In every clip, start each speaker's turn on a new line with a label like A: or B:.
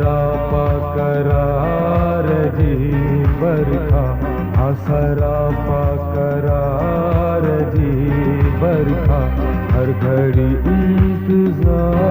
A: आसरा पकरार जी बरखा, आसरा पकरार जी बरखा, हर घड़ी इंतजार।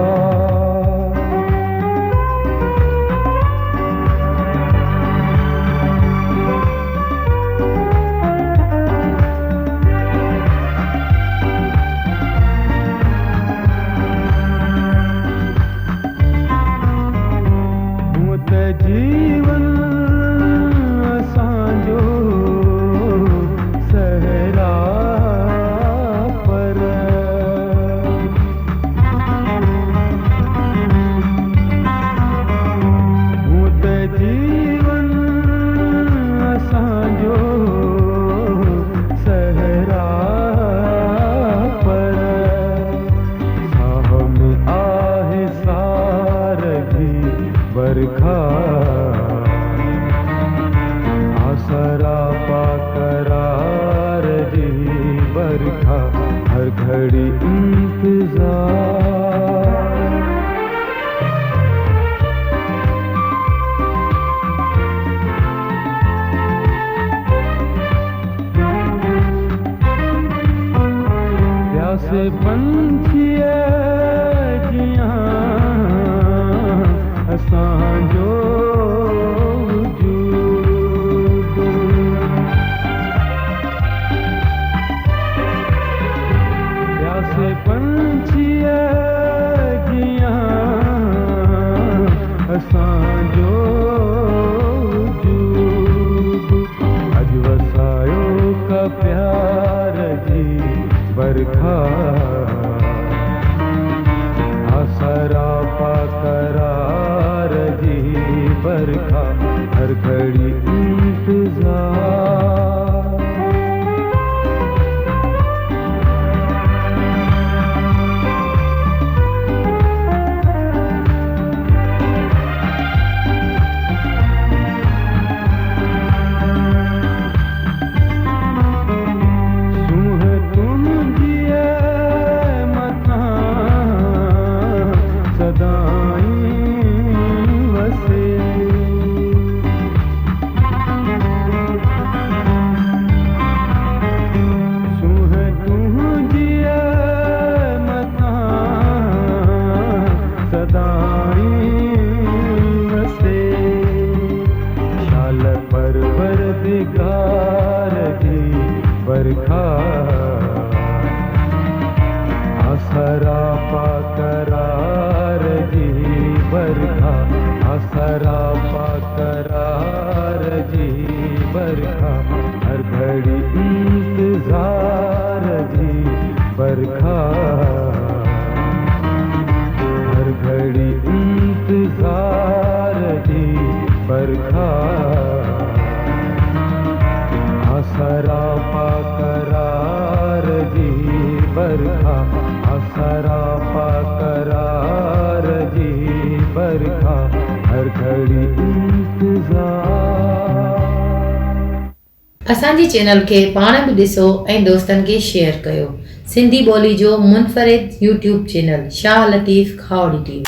A: जीवन असांजो सहरा पर, जीवन असांजो सहरा पर, साह में आहे सारगी बरखा, आसरा पकरार जी बरखा, हर घड़ी इंतजार। प्यासे पंछिए जियां असांजो पंछिए जियां असांजो वजूद, अज वसायो का प्यार जी बरखा, आसरा पकरार जी बरखा, हर घड़ी इंतजार। परवरदिगार जी बरखा, आसरा पकरार जी बरखा, आसरा पकरार जी बरखा, हर घड़ी इंतजार जी बरखा, हर घड़ी इंतजार जी बरखा, आसरा पकरार जी बरखा, आसरा पकरार जी बरखा, हर घड़ी इंतजार।
B: असांजी चैनल खे पाण बि ॾिसो ऐं दोस्तनि खे शेयर कयो। सिंधी ॿोली जो मुनफ़रिद YouTube channel Shah Latif खावड़ी TV.